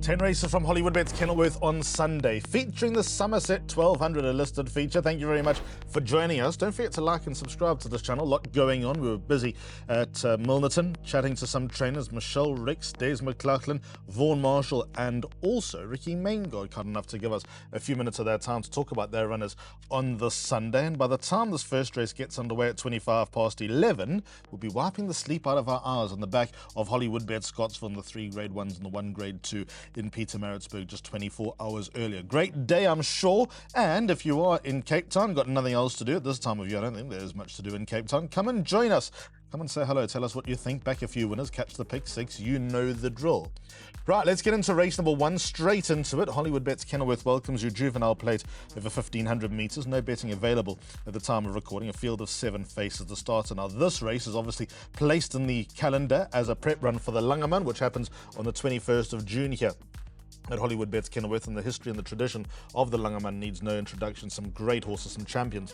10 races from Hollywoodbets Kenilworth on Sunday, featuring the Somerset 1200, a listed feature. Thank you very much for joining us. Don't forget to like and subscribe to this channel. A lot going on. We were busy at Milnerton, chatting to some trainers, Michelle Ricks, Des McLaughlin, Vaughan Marshall, and also Ricky Maingard, kind enough to give us a few minutes of their time to talk about their runners on this Sunday. And by the time this first race gets underway at 11:25, we'll be wiping the sleep out of our eyes on the back of Hollywoodbets Scottsville, the 3 Grade 1s and the 1 Grade 2 in Pietermaritzburg just 24 hours earlier. Great day, I'm sure. And if you are in Cape Town, got nothing else to do at this time of year, I don't think there's much to do in Cape Town, come and join us. Come and say hello, tell us what you think, back a few winners, catch the pick six, you know the drill. Right, let's get into race number 1, straight into it. Hollywoodbets Kenilworth welcomes you. Juvenile plate over 1,500 metres, no betting available at the time of recording. A field of 7 faces the starter. Now this race is obviously placed in the calendar as a prep run for the Langerman, which happens on the 21st of June here at Hollywoodbets Kenilworth, and the history and the tradition of the Langerman needs no introduction. Some great horses, some champions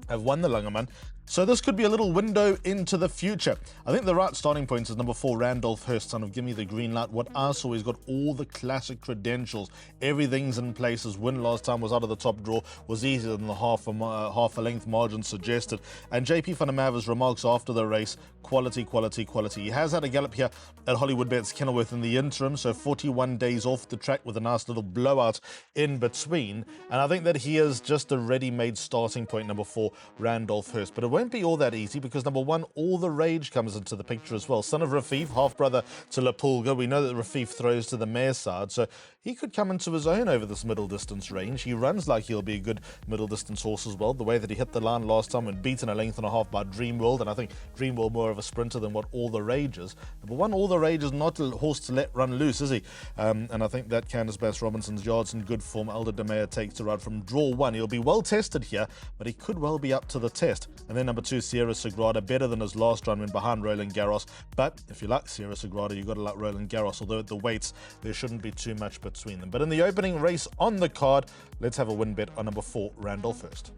have won the Langerman, so this could be a little window into the future. I think the right starting point is number 4, Randolph Hurst, son of Gimme the Green Light. What I saw, he's got all the classic credentials. Everything's in place. His win last time was out of the top draw, was easier than the half a length margin suggested. And JP van der Merwe's remarks after the race, quality, quality, quality. He has had a gallop here at Hollywoodbets Kenilworth in the interim, so 41 days off the track with a nice little blowout in between. And I think that he is just a ready-made starting point, number 4, Randolph Hurst. But it won't be all that easy, because number 1, All the Rage comes into the picture as well. Son of Rafif, half-brother to Lapulga. We know that Rafif throws to the mare side, so he could come into his own over this middle-distance range. He runs like he'll be a good middle-distance horse as well. The way that he hit the line last time when beaten a length and a half by Dreamworld, and I think Dreamworld more of a sprinter than what All the Rage is. Number 1, All the Rage is not a horse to let run loose, is he? And I think that Candice Bass-Robinson's yard's in good form. Elder De Meyer takes the ride from draw 1. He'll be well tested here, but he could well be up to the test. And then number 2, Sierra Sagrada, better than his last run when behind Roland Garros. But if you like Sierra Sagrada, you've got to like Roland Garros, although at the weights, there shouldn't be too much between them. But in the opening race on the card, let's have a win bet on number 4, Randolph Hurst.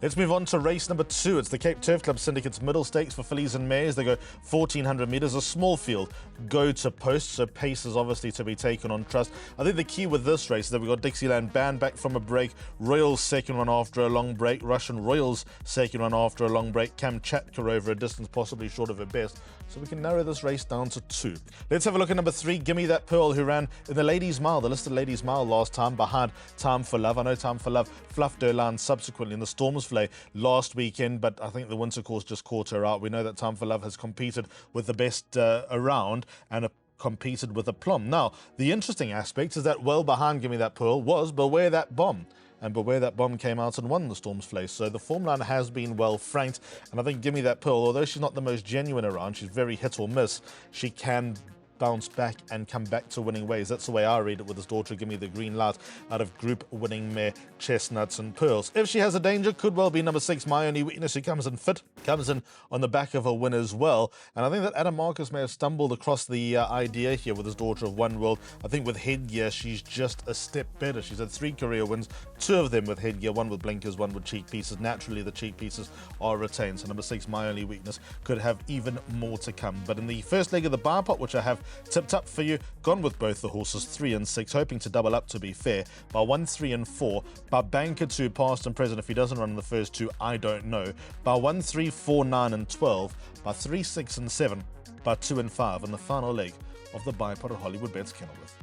Let's move on to race number 2. It's the Cape Turf Club Syndicate's middle stakes for fillies and mares. They go 1,400 metres, a small field, go to post, so pace is obviously to be taken on trust. I think the key with this race is that we've got Dixieland Band back from a break, Royals second run after a long break, Russian Royals second run after a long break, Kamchatka over a distance possibly short of her best, so we can narrow this race down to 2. Let's have a look at number 3, Gimme That Pearl, who ran in the Ladies' Mile, the listed Ladies' Mile last time, behind Time for Love. I know Time for Love fluffed her line subsequently in the Storms last weekend, but I think the winter course just caught her out. We know that Time for Love has competed with the best around and competed with aplomb. Now, the interesting aspect is that well behind Gimme That Pearl was Beware That Bomb. And Beware That Bomb came out and won the Storms Place. So the form line has been well franked. And I think Gimme That Pearl, although she's not the most genuine around, she's very hit or miss, she can bounce back and come back to winning ways. That's the way I read it with his daughter, Gimme the Green Light, out of group winning mare Chestnuts and Pearls. If she has a danger, could well be number 6, My Only Weakness, who comes in fit, comes in on the back of a win as well. And I think that Adam Marcus may have stumbled across the idea here with his daughter of One World. I think with headgear, she's just a step better. She's had 3 career wins, 2 of them with headgear, 1 with blinkers, 1 with cheek pieces. Naturally, the cheek pieces are retained. So number 6, My Only Weakness, could have even more to come. But in the first leg of the bar pot, which I have tipped up for you, gone with both the horses 3 and 6, hoping to double up to be fair, by 1, 3 and 4, by Banker 2, past and present. If he doesn't run in the first 2, I don't know, by 1, 3, 4, 9 and 12, by 3, 6 and 7, by 2 and 5 in the final leg of the bipod at Hollywoodbets Kenilworth.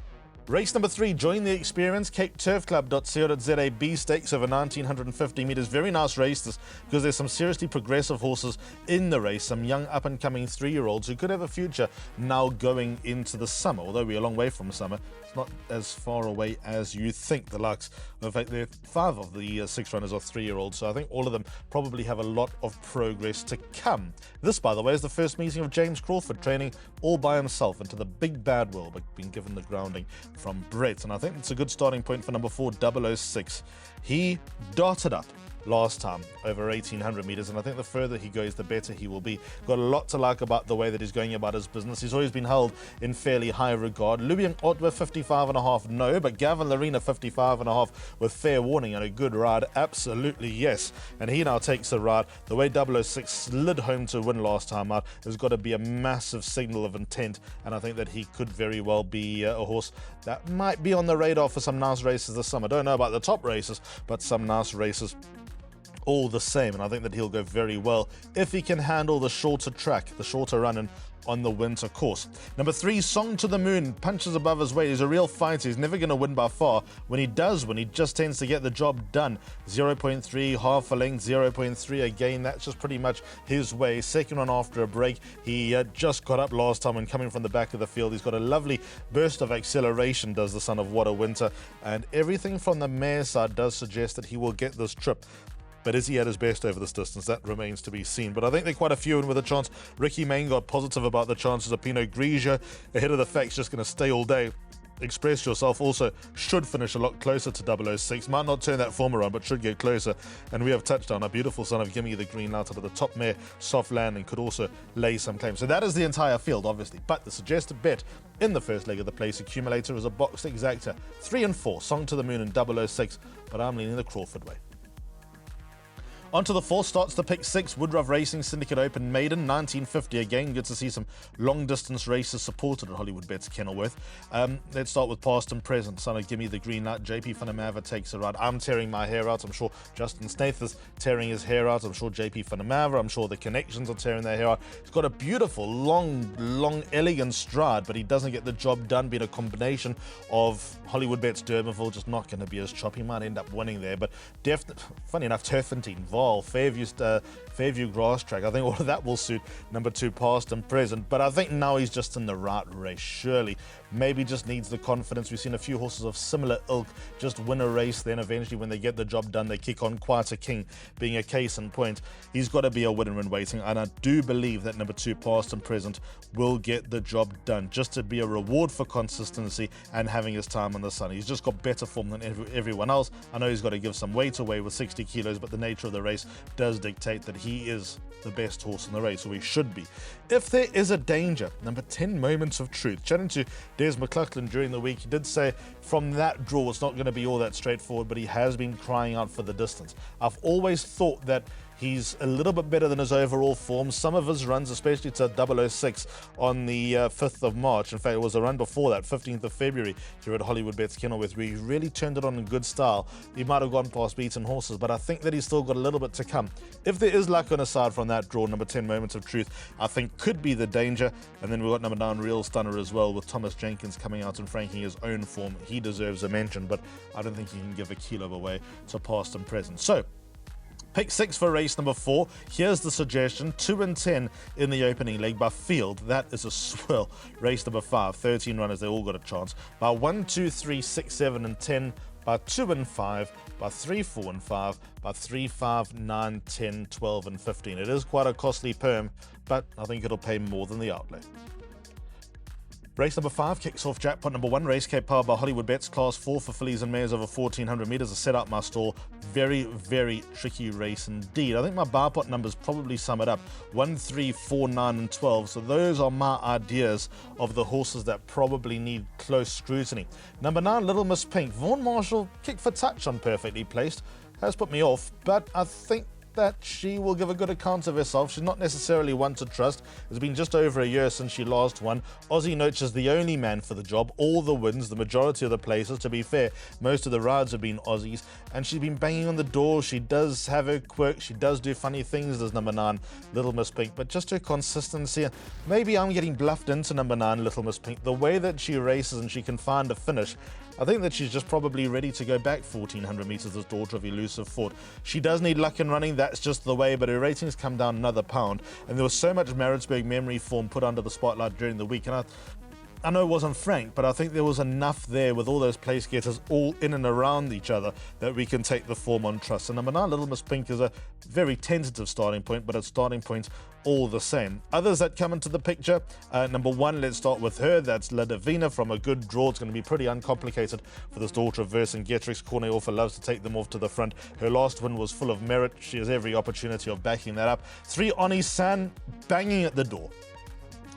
Race number 3, join the experience, capeturfclub.co.za, B stakes over 1,950 metres. Very nice race this, because there's some seriously progressive horses in the race, some young up-and-coming 3-year-olds who could have a future now going into the summer. Although we're a long way from summer, it's not as far away as you think. The likes, in fact, 5 of the 6 runners are 3-year-olds, so I think all of them probably have a lot of progress to come. This, by the way, is the first meeting of James Crawford, training all by himself into the big bad world, but being given the grounding from Brett, and I think it's a good starting point for number 4, 006. He darted up last time over 1800 meters, and I think the further he goes, the better he will be. Got a lot to like about the way that he's going about his business. He's always been held in fairly high regard. Lubian Otwa 55.5, no, but Gavin Larena 55.5 with fair warning and a good ride, absolutely yes. And he now takes the ride. The way 006 slid home to win last time out has got to be a massive signal of intent, and I think that he could very well be a horse that might be on the radar for some nice races this summer. Don't know about the top races, but some nice races all the same, and I think that he'll go very well if he can handle the shorter track, the shorter run, and on the winter course. Number 3, Song to the Moon, punches above his weight. He's a real fighter. He's never going to win by far. When he does win, he just tends to get the job done. 0.3, half a length, 0.3 again. That's just pretty much his way. Second one after a break. He just got up last time and coming from the back of the field. He's got a lovely burst of acceleration, does the son of What a Winter, and everything from the mare side does suggest that he will get this trip. But is he at his best over this distance? That remains to be seen. But I think there are quite a few in with a chance. Ricky Main got positive about the chances of Pinot Grigio. Ahead of the facts, just going to stay all day. Express Yourself also should finish a lot closer to 006. Might not turn that form around, but should get closer. And we have Touchdown, a beautiful son of Gimme the Green Light, out of the top mare, Soft Landing, could also lay some claims. So that is the entire field, obviously. But the suggested bet in the first leg of the place accumulator is a boxed exacta. 3 and 4, Song to the Moon and 006. But I'm leaning the Crawford way. On to the 4 starts the pick 6, Woodruff Racing Syndicate Open Maiden, 1950 again. Good to see some long distance races supported at Hollywoodbets Kenilworth. Let's start with past and present. Son of Gimme the Green Light, JP Funamava takes a ride. I'm tearing my hair out. I'm sure Justin Snaith is tearing his hair out. I'm sure JP Funamava, I'm sure the Connections are tearing their hair out. He's got a beautiful, long, elegant stride, but he doesn't get the job done, being a combination of Hollywoodbets D'Urberville, just not going to be his chop. He might end up winning there, but funny enough, Turfentine, Fairview Grass Track, I think all of that will suit number 2 past and present. But I think now he's just in the right race, surely. Maybe just needs the confidence. We've seen a few horses of similar ilk just win a race, then eventually when they get the job done, they kick on. Quite a King being a case in point. He's got to be a winner in waiting, and I do believe that number 2 past and present will get the job done, just to be a reward for consistency and having his time in the sun. He's just got better form than everyone else. I know he's got to give some weight away with 60 kilos, but the nature of the race does dictate that he is the best horse in the race, or he should be. If there is a danger, number 10, Moments of Truth. Chatting to Des McLaughlin during the week, he did say from that draw it's not going to be all that straightforward, but he has been crying out for the distance. I've always thought that he's a little bit better than his overall form. Some of his runs, especially to 006 on the 5th of March. In fact, it was a run before that, 15th of February, here at Hollywoodbets Kenilworth, where he really turned it on in good style. He might have gone past beaten horses, but I think that he's still got a little bit to come. If there is luck on his side from that draw, number 10, Moments of Truth, I think could be the danger. And then we've got number 9, Real Stunner as well, with Thomas Jenkins coming out and franking his own form. He deserves a mention, but I don't think he can give a kilo away to past and present. So, pick 6 for race number 4. Here's the suggestion: 2 and 10 in the opening leg by field. That is a swell. Race number 5, 13 runners, they all got a chance. By 1, 2, 3, 6, 7 and 10, by 2 and 5, by 3, 4 and 5, by 3, 5, 9, 10, 12 and 15. It is quite a costly perm, but I think it'll pay more than the outlay. Race number 5 kicks off jackpot number 1, Race Cape powered by Hollywoodbets, class 4 for fillies and mares over 1400 metres. I set up my stall. Very tricky race indeed. I think my bar pot numbers probably sum it up: 1, 3, 4, 9 and 12. So those are my ideas of the horses that probably need close scrutiny. Number 9, Little Miss Pink. Vaughan Marshall, kick for touch on perfectly placed, has put me off, but I think that she will give a good account of herself. She's not necessarily one to trust. It's been just over a year since she last won. Aussie Noach is the only man for the job. All the wins, the majority of the places. To be fair, most of the rides have been Aussies, and she's been banging on the door. She does have her quirks. She does do funny things. There's number 9, Little Miss Pink, but just her consistency. Maybe I'm getting bluffed into number 9, Little Miss Pink. The way that she races and she can find a finish, I think that she's just probably ready to go back 1400 metres, this daughter of Elusive Fort. She does need luck in running, that's just the way, but her ratings come down another pound. And there was so much Maritzburg memory form put under the spotlight during the week, and I know it wasn't frank, but I think there was enough there with all those place getters all in and around each other that we can take the form on trust. So number 9, Little Miss Pink, is a very tentative starting point, but a starting point all the same. Others that come into the picture, number 1, let's start with her. That's La Divina from a good draw. It's going to be pretty uncomplicated for this daughter of Vercingetorix. Corne Orpha loves to take them off to the front. Her last win was full of merit. She has every opportunity of backing that up. 3, Oni San, banging at the door.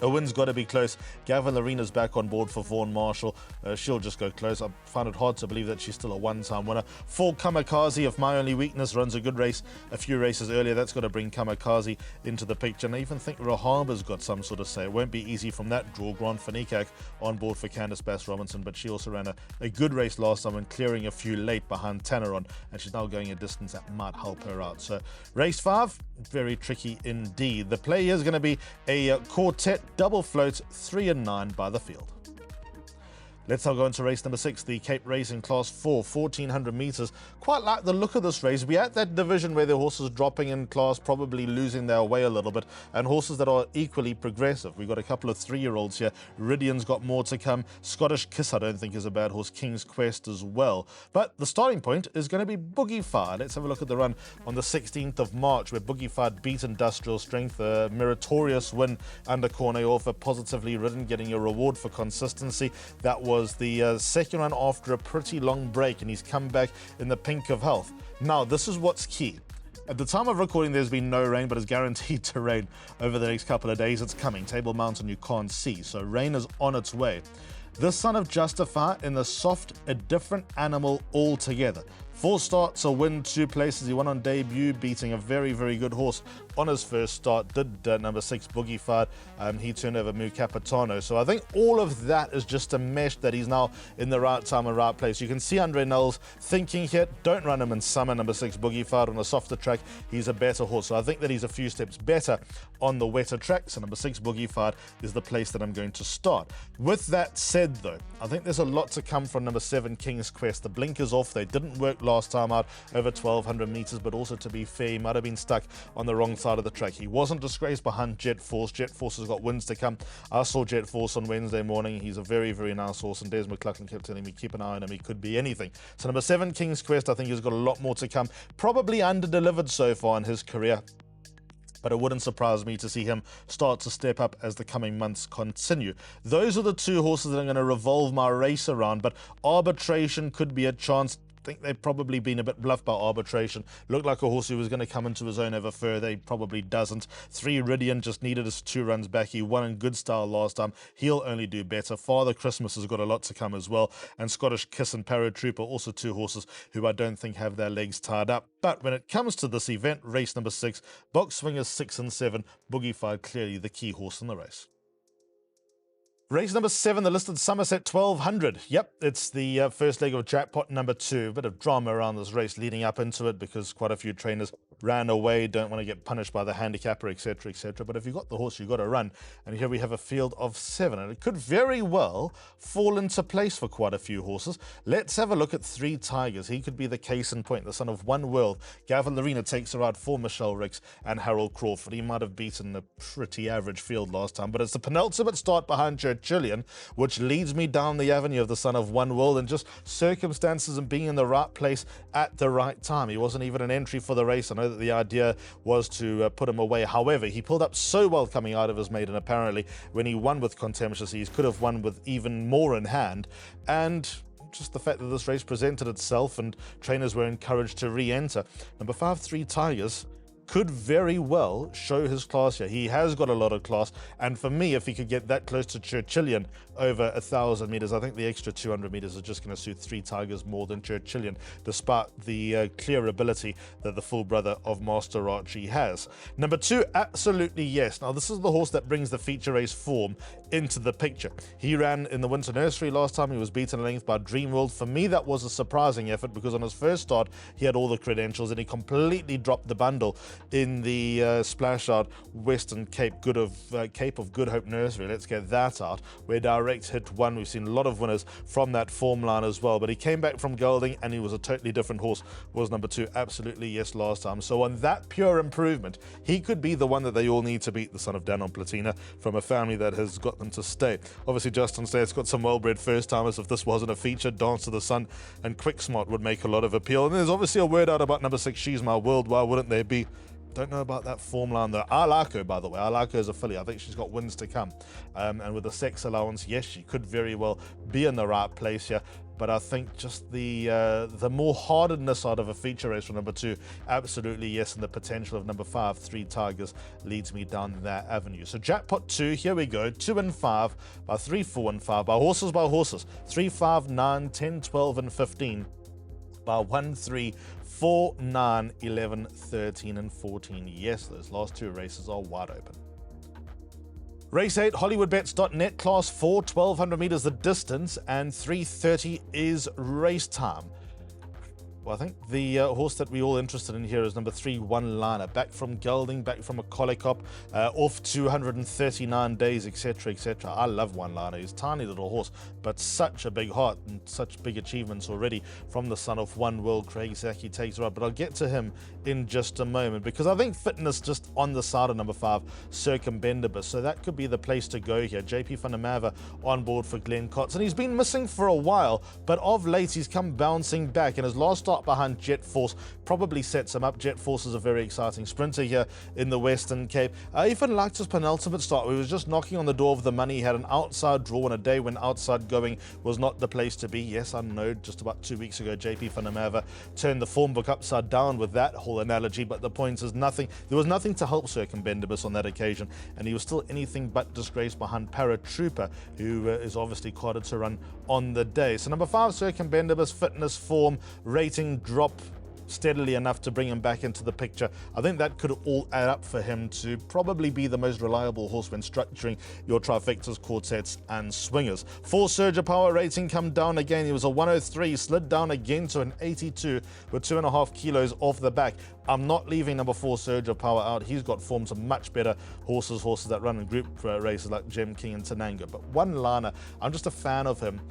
A win's got to be close. Gavilarina's back on board for Vaughan Marshall. She'll just go close. I find it hard to believe that she's still a one-time winner. 4, Kamikaze, if my only weakness, runs a good race a few races earlier. That's got to bring Kamikaze into the picture. And I even think Rahaba's got some sort of say. It won't be easy from that draw. Grant Fanikak on board for Candice Bass-Robinson, but she also ran a good race last time and clearing a few late behind Tanneron, and she's now going a distance that might help her out. So race 5, very tricky indeed. The play here is going to be a quartet double float, 3 and 9 by the field. Let's now go into race number 6, the Cape Racing Class 4, 1400 metres. Quite like the look of this race. We're at that division where the horses dropping in class, probably losing their way a little bit, and horses that are equally progressive. We've got a couple of 3-year-olds here. Ridian's got more to come. Scottish Kiss, I don't think, is a bad horse. King's Quest as well. But the starting point is going to be Boogie Fire. Let's have a look at the run on the 16th of March, where Boogie Fire beat Industrial Strength. A meritorious win under Corne Orpha, positively ridden, getting a reward for consistency. That was the second run after a pretty long break, and he's come back in the pink of health. Now, this is what's key. At the time of recording, there's been no rain, but it's guaranteed to rain over the next couple of days. It's coming. Table Mountain you can't see, so rain is on its way. This son of Justify in the soft, a different animal altogether. 4 starts, a win, 2 places. He won on debut, beating a very, very good horse on his first start. Did number 6, Boogie Fire. He turned over Mu Capitano. So I think all of that is just a mesh that he's now in the right time and right place. You can see Andre Knowles thinking here, don't run him in summer. Number 6, Boogie Fire, on a softer track, he's a better horse. So I think that he's a few steps better on the wetter track. So number 6, Boogie Fire, is the place that I'm going to start. With that said, though, I think there's a lot to come from number 7, King's Quest. The blinkers off. They didn't work last time out over 1200 meters, but also, to be fair, he might have been stuck on the wrong side of the track. He wasn't disgraced behind Jet Force. Jet Force has got wins to come. I saw Jet Force on Wednesday morning. He's a very, very nice horse, and Des McLaughlin kept telling me, keep an eye on him, he could be anything. So number 7, King's Quest, I think he's got a lot more to come. Probably under-delivered so far in his career, but it wouldn't surprise me to see him start to step up as the coming months continue. Those are the 2 horses that I'm going to revolve my race around, but Arbitration could be a chance. I think they've probably been a bit bluffed by Arbitration. Looked like a horse who was going to come into his own over further. He probably doesn't. 3, Ridian, just needed his 2 runs back. He won in good style last time. He'll only do better. Father Christmas has got a lot to come as well. And Scottish Kiss and Paratroop are also 2 horses who I don't think have their legs tied up. But when it comes to this event, race number 6, Box Swingers 6 and 7, Boogie Fire clearly the key horse in the race. Race number 7, the listed Somerset 1200. Yep, it's the first leg of jackpot number 2. A bit of drama around this race leading up into it because quite a few trainers ran away, don't want to get punished by the handicapper, etc., etc. But if you've got the horse, you've got to run. And here we have a field of 7, and it could very well fall into place for quite a few horses. Let's have a look at 3 Tigers. He could be the case in point, the son of One World. Gavilarina takes her out for Michelle Ricks and Harold Crawford. He might have beaten a pretty average field last time, but it's the penultimate start behind Churchillian, which leads me down the avenue of the son of One World, and just circumstances and being in the right place at the right time. He wasn't even an entry for the race. I know that the idea was to put him away. However, he pulled up so well coming out of his maiden, apparently, when he won with Contemptuous. He could have won with even more in hand. And just the fact that this race presented itself and trainers were encouraged to re-enter. Number 5, 3 Tigers, could very well show his class here. He has got a lot of class, and for me, if he could get that close to Churchillian over 1,000 meters, I think the extra 200 meters is just going to suit 3 Tigers more than Churchillian, despite the clear ability that the full brother of Master Archie has. Number 2, absolutely yes. Now, this is the horse that brings the feature race form into the picture. He ran in the Winter Nursery last time. He was beaten at length by Dreamworld. For me, that was a surprising effort because on his first start, he had all the credentials and he completely dropped the bundle in the Splash Out Western Cape Cape of Good Hope Nursery. Let's get that out, where Direct hit one. We've seen a lot of winners from that form line as well, but he came back from gelding and he was a totally different horse. Was number 2, absolutely yes, last time. So on that pure improvement, he could be the one that they all need to beat, the son of Danon Platina, from a family that has got them to stay. Obviously Justin State's got some well-bred first-timers. If this wasn't a feature, Dance to the Sun and Quick Smart would make a lot of appeal. And there's obviously a word out about number 6, She's My World. Why wouldn't there be? Don't know about that form line though. I like her, by the way. I like her as a filly. I think she's got wins to come. And with the sex allowance, yes, she could very well be in the right place here. But I think just the more hardness out of a feature race for number 2, absolutely yes, and the potential of number 5, 3 Tigers, leads me down that avenue. So jackpot 2, here we go, 2 and 5, by 3, 4 and 5, by horses, 3, 5, 9, 10, 12 and 15, by 1, 3, 4, 9, 11, 13 and 14. Yes, those last 2 races are wide open. Race 8, Hollywoodbets.net, Class 4, 1200 meters the distance, and 3:30 is race time. Well, I think the horse that we're all interested in here is number 3, One Liner. Back from gelding, back from a collie cop, off 239 days, etc., etc. I love One Liner. He's a tiny little horse, but such a big heart and such big achievements already from the son of One World. Craig Zaki takes right, but I'll get to him in just a moment, because I think fitness just on the side of number 5, Circumbendibus. So that could be the place to go here. JP van der Merwe on board for Glenn Kotz, and he's been missing for a while, but of late he's come bouncing back, and his last start behind Jet Force probably sets him up. Jet Force is a very exciting sprinter here in the Western Cape. I even liked his penultimate start. He was just knocking on the door of the money. He had an outside draw on a day when outside going was not the place to be. Yes, I know, just about 2 weeks ago, JP van der Merwe turned the form book upside down with that whole analogy, but the point is there was nothing to help Circumbendibus on that occasion, and he was still anything but disgraced behind Paratrooper, who is obviously quoted to run on the day. So number 5, Circumbendibus, fitness, form, rating drop steadily enough to bring him back into the picture. I think that could all add up for him to probably be the most reliable horse when structuring your trifectas, quartets and swingers. 4, Surge of Power, rating come down again. He was a 103, slid down again to an 82 with 2.5 kilos off the back. I'm not leaving number 4, Surge of Power, out. He's got form to much better horses that run in group races like Gem King and Tananga. But One Liner, I'm just a fan of him.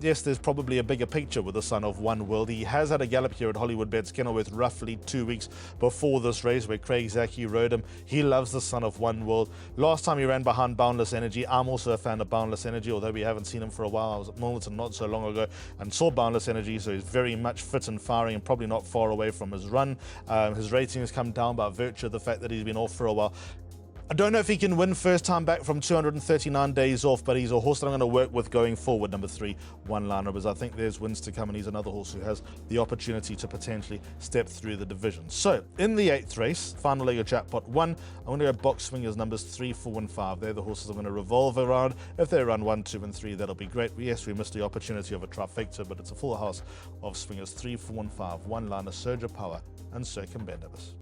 Yes, there's probably a bigger picture with the son of One World. He has had a gallop here at Hollywoodbets Kenilworth roughly 2 weeks before this race, where Craig Zaki rode him. He loves the son of One World. Last time he ran behind Boundless Energy. I'm also a fan of Boundless Energy, although we haven't seen him for a while. I was at Milnerton not so long ago and saw Boundless Energy, so he's very much fit and firing and probably not far away from his run. His rating has come down by virtue of the fact that he's been off for a while. I don't know if he can win first time back from 239 days off, but he's a horse that I'm going to work with going forward, number 3, One Liner, because I think there's wins to come, and he's another horse who has the opportunity to potentially step through the division. So, in the 8th race, final leg of jackpot 1, I'm going to go box swingers numbers 3, 4 and 5. They're the horses I'm going to revolve around. If they run 1, 2 and 3, that'll be great. Yes, we missed the opportunity of a trifecta, but it's a full house of swingers 3, 4 and 5, One Liner, Surge of Power and Circumbendibus.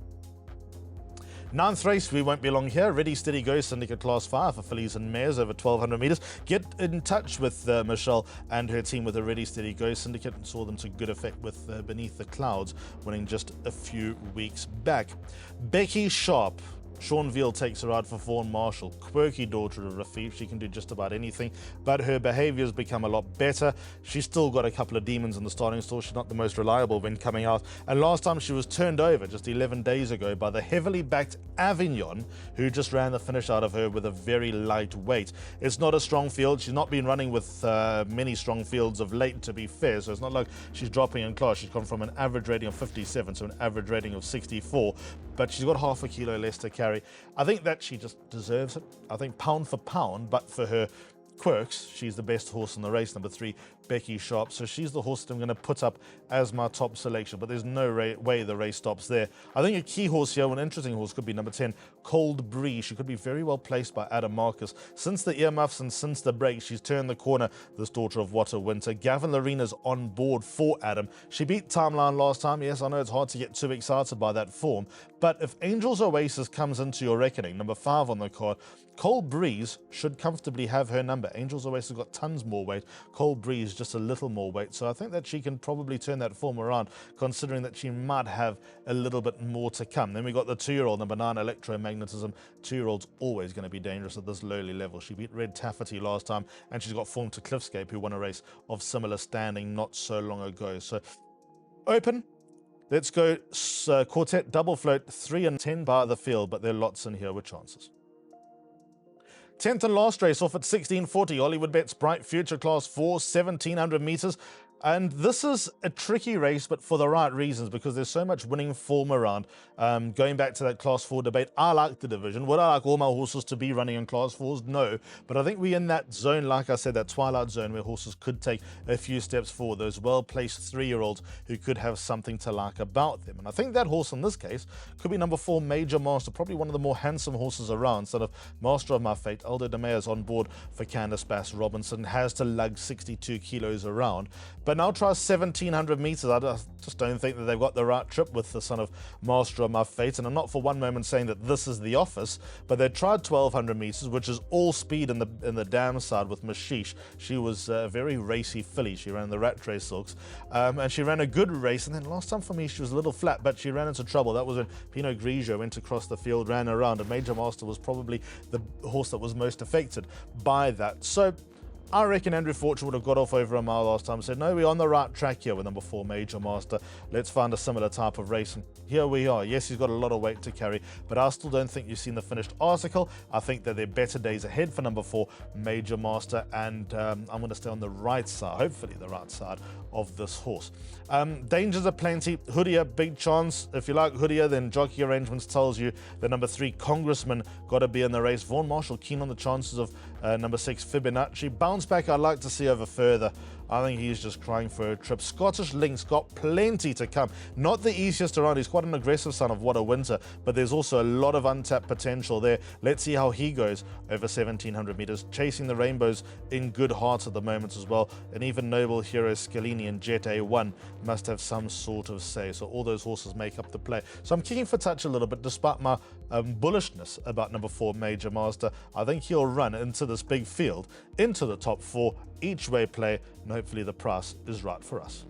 9th race, we won't be long here. Ready, Steady, Go, Syndicate Class 5 for fillies and mares over 1200 meters. Get in touch with Michelle and her team with the Ready, Steady, Go Syndicate, and saw them to good effect with Beneath the Clouds, winning just a few weeks back. Becky Sharp. Sean Veal takes her out for Vaughan Marshall. Quirky daughter of Rafif. She can do just about anything, but her behavior has become a lot better. She's still got a couple of demons in the starting stall. She's not the most reliable when coming out. And last time she was turned over just 11 days ago by the heavily backed Avignon, who just ran the finish out of her with a very light weight. It's not a strong field. She's not been running with many strong fields of late, to be fair. So it's not like she's dropping in class. She's gone from an average rating of 57 to an average rating of 64. But she's got half a kilo less to carry. I think that she just deserves it. I think pound for pound, but for her quirks, she's the best horse in the race, number 3, Becky Sharp. So she's the horse that I'm going to put up as my top selection, but there's no way the race stops there. I think a key horse here, an interesting horse, could be number 10, Cold Bree. She could be very well placed by Adam Marcus. Since the earmuffs and since the break, she's turned the corner, this daughter of Water Winter. Gavin Lorena's on board for Adam. She beat Timeline last time. Yes, I know it's hard to get too excited by that form, But if Angel's Oasis comes into your reckoning, number 5 on the card, Cold Breeze should comfortably have her number. Angel's Oasis got tons more weight. Cold Breeze just a little more weight. So I think that she can probably turn that form around, considering that she might have a little bit more to come. Then we got the 2-year-old, number 9, Electromagnetism. 2-year-old's always going to be dangerous at this lowly level. She beat Red Taffety last time, and she's got form to Cliffscape, who won a race of similar standing not so long ago. So open. Let's go quartet, double float, 3 and 10 bar the field, but there are lots in here with chances. 10th and last race off at 1640, Hollywoodbets Bright Future Class 4, 1700 meters. And this is a tricky race, but for the right reasons, because there's so much winning form around. Going back to that Class 4 debate, I like the division. Would I like all my horses to be running in Class 4s? No. But I think we're in that zone, like I said, that twilight zone where horses could take a few steps forward. Those well-placed 3-year-olds who could have something to like about them. And I think that horse in this case could be number 4, Major Master, probably one of the more handsome horses around. Sort of Master of My Fate, Aldo de Meyer is on board for Candice Bass-Robinson, has to lug 62 kilos around. But now try 1700 meters. I just don't think that they've got the right trip with the son of Master of My Fate. And I'm not for one moment saying that this is the office, but they tried 1200 meters, which is all speed in the dam side with Mashish. She was a very racy filly. She ran the Rattray Silks, and she ran a good race. And then last time for me, she was a little flat, but she ran into trouble. That was when Pinot Grigio went across the field, ran around, and Major Master was probably the horse that was most affected by that. So I reckon Andrew Fortune would have got off over a mile last time and said, no, we're on the right track here with number 4, Major Master. Let's find a similar type of race. And here we are. Yes, he's got a lot of weight to carry, but I still don't think you've seen the finished article. I think that there are better days ahead for number 4, Major Master, and I'm going to stay on the right side, hopefully the right side of this horse. Dangers are plenty. Hoodia, big chance. If you like Hoodia, then Jockey Arrangements tells you that number 3, Congressman, got to be in the race. Vaughan Marshall keen on the chances of number 6, Fibonacci. Bounce back I'd like to see over further. I think he's just crying for a trip. Scottish Lynx got plenty to come. Not the easiest around. He's quite an aggressive son of What a Winter, but there's also a lot of untapped potential there. Let's see how he goes over 1700 meters. Chasing the Rainbows in good heart at the moment as well. And even Noble Hero Scalini and Jet A1 must have some sort of say. So all those horses make up the play. So I'm kicking for touch a little bit, despite my bullishness about number 4, Major Master. I think he'll run into this big field, into the top 4, each way play, and hopefully the price is right for us.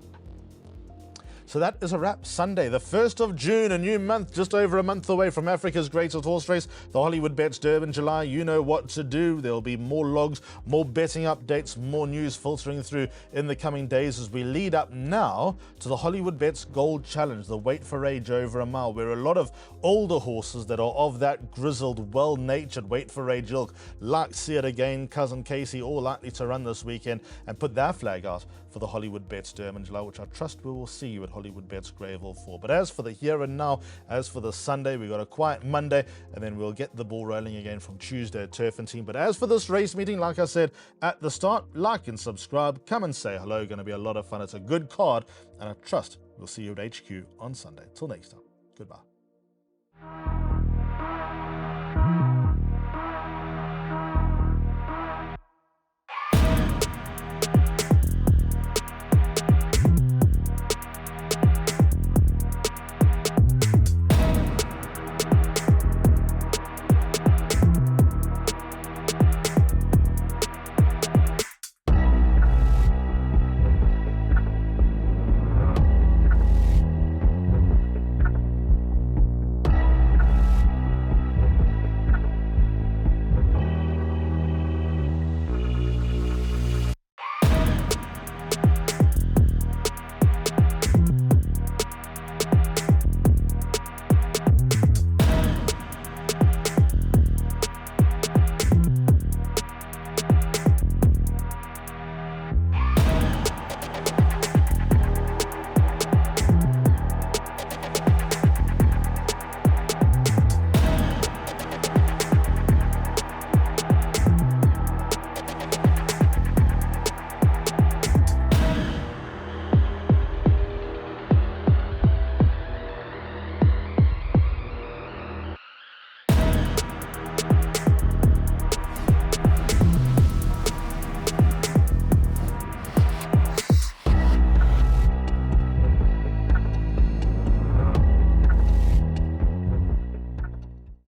So that is a wrap. Sunday, the 1st of June, a new month, just over a month away from Africa's greatest horse race, the Hollywoodbets Durban July. You know what to do. There will be more logs, more betting updates, more news filtering through in the coming days as we lead up now to the Hollywoodbets Gold Challenge, the weight for age over a mile, where a lot of older horses that are of that grizzled, well-natured weight for age ilk, like See It Again, Cousin Casey, all likely to run this weekend and put their flag out for the Hollywoodbets Durban July, which I trust we will see you at Hollywoodbets Greyville for. But as for the here and now, as for the Sunday, we've got a quiet Monday, and then we'll get the ball rolling again from Tuesday at Turf and Team. But as for this race meeting, like I said at the start, like and subscribe, come and say hello. Going to be a lot of fun. It's a good card, and I trust we'll see you at HQ on Sunday. Till next time, goodbye.